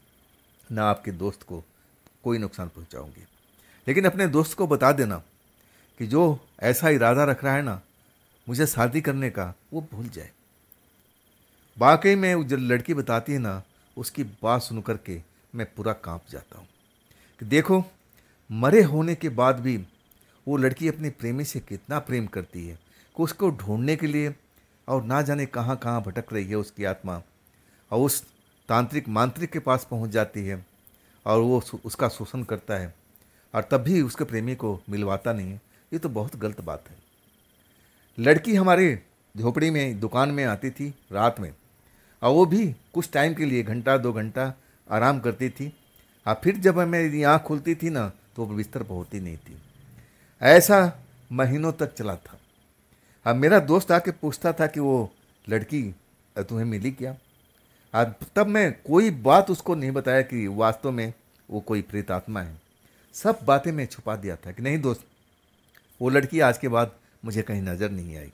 ना आपके दोस्त को कोई नुकसान पहुँचाऊँगी। लेकिन अपने दोस्त को बता देना कि जो ऐसा इरादा रख रहा है ना मुझे शादी करने का, वो भूल जाए। वाकई में जो लड़की बताती है ना, उसकी बात सुन कर के मैं पूरा कांप जाता हूँ कि देखो, मरे होने के बाद भी वो लड़की अपने प्रेमी से कितना प्रेम करती है कि उसको ढूंढने के लिए और ना जाने कहाँ कहाँ भटक रही है उसकी आत्मा, और उस तांत्रिक मांत्रिक के पास पहुँच जाती है और वो उसका शोषण करता है और तब भी उसके प्रेमी को मिलवाता नहीं है। ये तो बहुत गलत बात है। लड़की हमारे झोपड़ी में दुकान में आती थी रात में, और वो भी कुछ टाइम के लिए, घंटा 2 घंटा आराम करती थी, और फिर जब मेरी आँख खुलती थी ना तो वो बिस्तर पर होती नहीं थी। ऐसा महीनों तक चला था। अब मेरा दोस्त आके पूछता था कि वो लड़की तुम्हें मिली क्या? अब तब मैं कोई बात उसको नहीं बताया कि वास्तव में वो कोई प्रेत आत्मा है। सब बातें मैं छुपा दिया था कि नहीं दोस्त, वो लड़की आज के बाद मुझे कहीं नज़र नहीं आई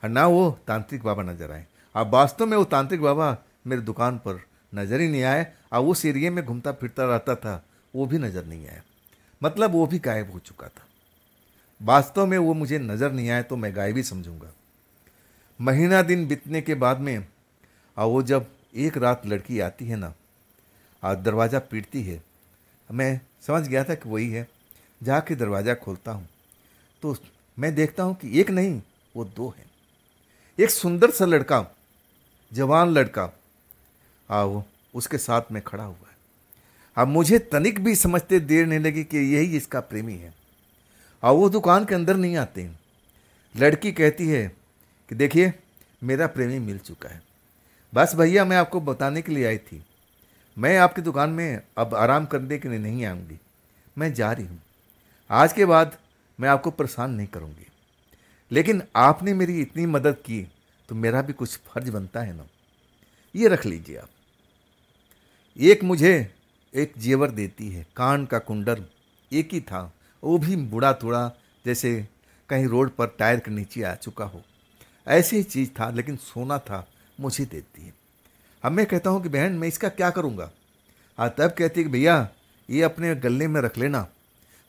और ना वो तांत्रिक बाबा नज़र आए। अब वास्तव में वो तांत्रिक बाबा मेरे दुकान पर नज़र ही नहीं आए और उस एरिए में घूमता फिरता रहता था, वो भी नज़र नहीं आया। मतलब वो भी गायब हो चुका था। वास्तव में वो मुझे नज़र नहीं आया तो मैं गायब ही समझूंगा। महीना दिन बीतने के बाद में और वो जब एक रात लड़की आती है ना और दरवाज़ा पीटती है, मैं समझ गया था कि वही है। जाके दरवाज़ा खोलता हूँ तो मैं देखता हूँ कि एक नहीं, वो 2 हैं। एक सुंदर सा लड़का, जवान लड़का, वो उसके साथ में खड़ा हुआ है। अब मुझे तनिक भी समझते देर नहीं लगी कि यही इसका प्रेमी है, और वो दुकान के अंदर नहीं आते हैं। लड़की कहती है कि देखिए, मेरा प्रेमी मिल चुका है। बस भैया, मैं आपको बताने के लिए आई थी। मैं आपकी दुकान में अब आराम करने के लिए नहीं आऊँगी, मैं जा रही हूँ। आज के बाद मैं आपको परेशान नहीं करूँगी, लेकिन आपने मेरी इतनी मदद की तो मेरा भी कुछ फर्ज बनता है ना। ये रख लीजिए आप। एक मुझे एक जेवर देती है, कान का कुंडल एक ही था, वो भी बूढ़ा थोड़ा, जैसे कहीं रोड पर टायर के नीचे आ चुका हो, ऐसी ही चीज़ था, लेकिन सोना था, मुझे देती है। अब मैं कहता हूँ कि बहन, मैं इसका क्या करूँगा? तब कहती है कि भैया, ये अपने गले में रख लेना,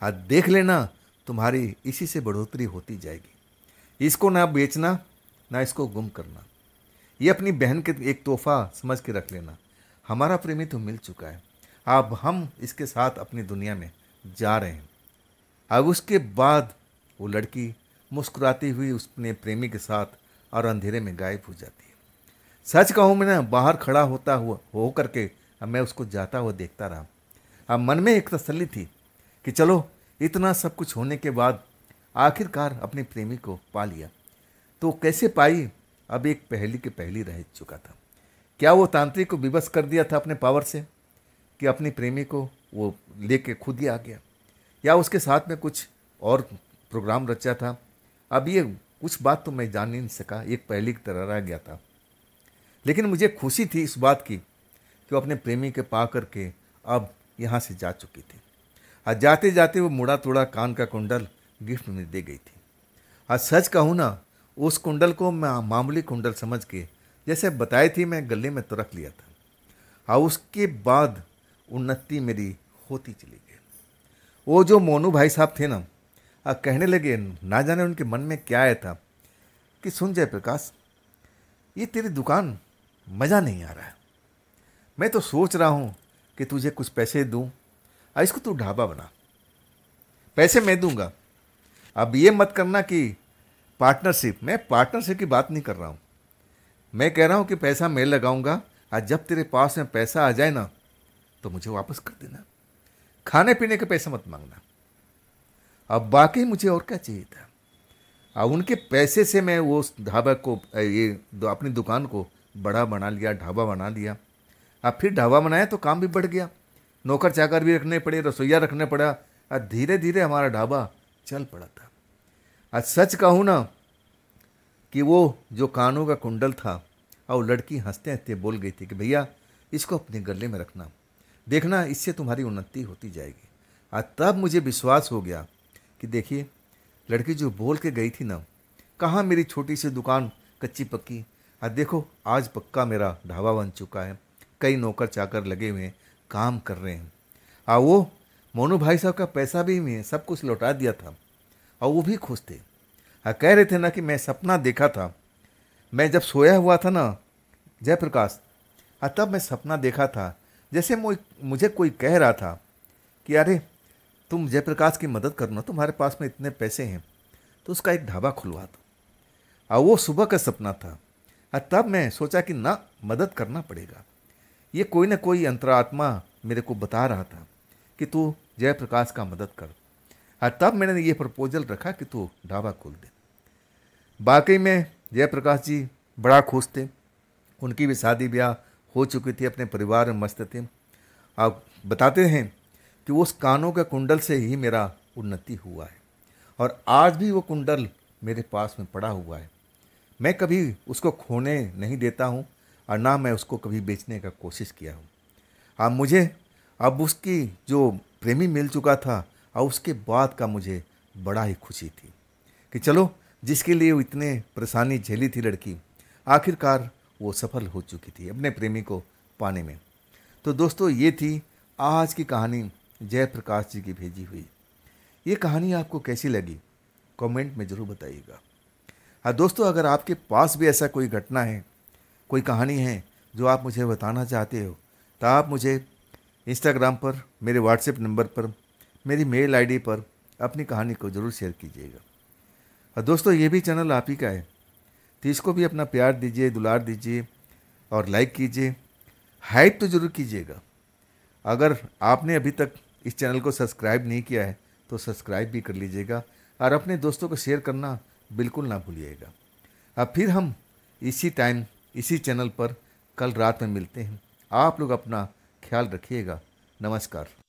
देख लेना, तुम्हारी इसी से बढ़ोतरी होती जाएगी। इसको ना बेचना, ना इसको गुम करना। ये अपनी बहन के एक तोहफा समझ के रख लेना। हमारा प्रेमी तो मिल चुका है, अब हम इसके साथ अपनी दुनिया में जा रहे हैं। अब उसके बाद वो लड़की मुस्कुराती हुई अपने प्रेमी के साथ और अंधेरे में गायब हो जाती है। सच कहूँ, मैं ना बाहर खड़ा हो करके अब मैं उसको जाता हुआ देखता रहा। अब मन में एक तसल्ली थी कि चलो, इतना सब कुछ होने के बाद आखिरकार अपने प्रेमी को पा लिया। तो कैसे पाई? अब एक पहेली के पहेली रह चुका था। क्या वो तांत्रिक को विवश कर दिया था अपने पावर से कि अपनी प्रेमी को वो लेके खुद ही आ गया, या उसके साथ में कुछ और प्रोग्राम रचा था? अब ये कुछ बात तो मैं जान नहीं सका, एक पहेली की तरह रह गया था। लेकिन मुझे खुशी थी इस बात की कि वो अपने प्रेमी के पा करके अब यहाँ से जा चुकी थी। आज जाते जाते वो मुड़ा तोड़ा कान का कुंडल गिफ्ट में दे गई थी। आज सच कहूँ ना, उस कुंडल को मैं मामूली कुंडल समझ के, जैसे बताई थी, मैं गले में तो रख लिया था। और उसके बाद उन्नति मेरी होती चली गई। वो जो मोनू भाई साहब थे ना, कहने लगे, ना जाने उनके मन में क्या आया था कि सुन जयप्रकाश, ये तेरी दुकान मज़ा नहीं आ रहा है। मैं तो सोच रहा हूँ कि तुझे कुछ पैसे दूँ और इसको तू ढाबा बना। पैसे मैं दूंगा, अब ये मत करना कि पार्टनरशिप, मैं पार्टनरशिप की बात नहीं कर रहा हूँ। मैं कह रहा हूँ कि पैसा मैं लगाऊंगा और जब तेरे पास में पैसा आ जाए ना तो मुझे वापस कर देना। खाने पीने के पैसे मत मांगना। अब बाकी मुझे और क्या चाहिए था। अब उनके पैसे से मैं वो ढाबा को अपनी दुकान को बड़ा बना लिया, ढाबा बना लिया। अब फिर ढाबा बनाया तो काम भी बढ़ गया, नौकर चाकर भी रखने पड़े, रसोईया रखने पड़ा और धीरे धीरे हमारा ढाबा चल पड़ा था। आज सच कहूँ ना कि वो जो कानों का कुंडल था और लड़की हंसते हंसते बोल गई थी कि भैया इसको अपने गले में रखना, देखना इससे तुम्हारी उन्नति होती जाएगी। और तब मुझे विश्वास हो गया कि देखिए लड़की जो बोल के गई थी ना, कहाँ मेरी छोटी सी दुकान कच्ची पक्की, और देखो आज पक्का मेरा ढाबा बन चुका है, कई नौकर चाकर लगे हुए हैं, काम कर रहे हैं। और वो मोनू भाई साहब का पैसा भी मैं सब कुछ लौटा दिया था और वो भी खुश थे। कह रहे थे ना कि मैं सपना देखा था, मैं जब सोया हुआ था ना जयप्रकाश, तब मैं सपना देखा था जैसे मुझे कोई कह रहा था कि अरे तुम जयप्रकाश की मदद करो ना, तुम्हारे पास में इतने पैसे हैं तो उसका एक ढाबा खुलवा दो। और वो सुबह का सपना था। तब मैं सोचा कि ना मदद करना पड़ेगा, ये कोई ना कोई अंतरात्मा मेरे को बता रहा था कि तू जयप्रकाश का मदद कर। तब मैंने ये प्रपोजल रखा कि तू ढाबा खोल दे। वाकई में जयप्रकाश जी बड़ा खुश थे, उनकी भी शादी ब्याह हो चुकी थी, अपने परिवार में मस्त थे। आप बताते हैं कि उस कानों के कुंडल से ही मेरा उन्नति हुआ है और आज भी वो कुंडल मेरे पास में पड़ा हुआ है। मैं कभी उसको खोने नहीं देता हूँ और ना मैं उसको कभी बेचने का कोशिश किया हूँ। अब मुझे अब उसकी जो प्रेमी मिल चुका था और उसके बाद का मुझे बड़ा ही खुशी थी कि चलो जिसके लिए वो इतने परेशानी झेली थी लड़की, आखिरकार वो सफल हो चुकी थी अपने प्रेमी को पाने में। तो दोस्तों ये थी आज की कहानी जयप्रकाश जी की भेजी हुई। ये कहानी आपको कैसी लगी कमेंट में ज़रूर बताइएगा। हाँ दोस्तों, अगर आपके पास भी ऐसा कोई घटना है, कोई कहानी है जो आप मुझे बताना चाहते हो तो आप मुझे इंस्टाग्राम पर, मेरे व्हाट्सएप नंबर पर, मेरी मेल आईडी पर अपनी कहानी को ज़रूर शेयर कीजिएगा। और दोस्तों ये भी चैनल आप ही का है तो इसको भी अपना प्यार दीजिए, दुलार दीजिए और लाइक कीजिए, हाइप तो ज़रूर कीजिएगा। अगर आपने अभी तक इस चैनल को सब्सक्राइब नहीं किया है तो सब्सक्राइब भी कर लीजिएगा और अपने दोस्तों को शेयर करना बिल्कुल ना भूलिएगा। अब फिर हम इसी टाइम इसी चैनल पर कल रात में मिलते हैं। आप लोग अपना ख्याल रखिएगा। नमस्कार।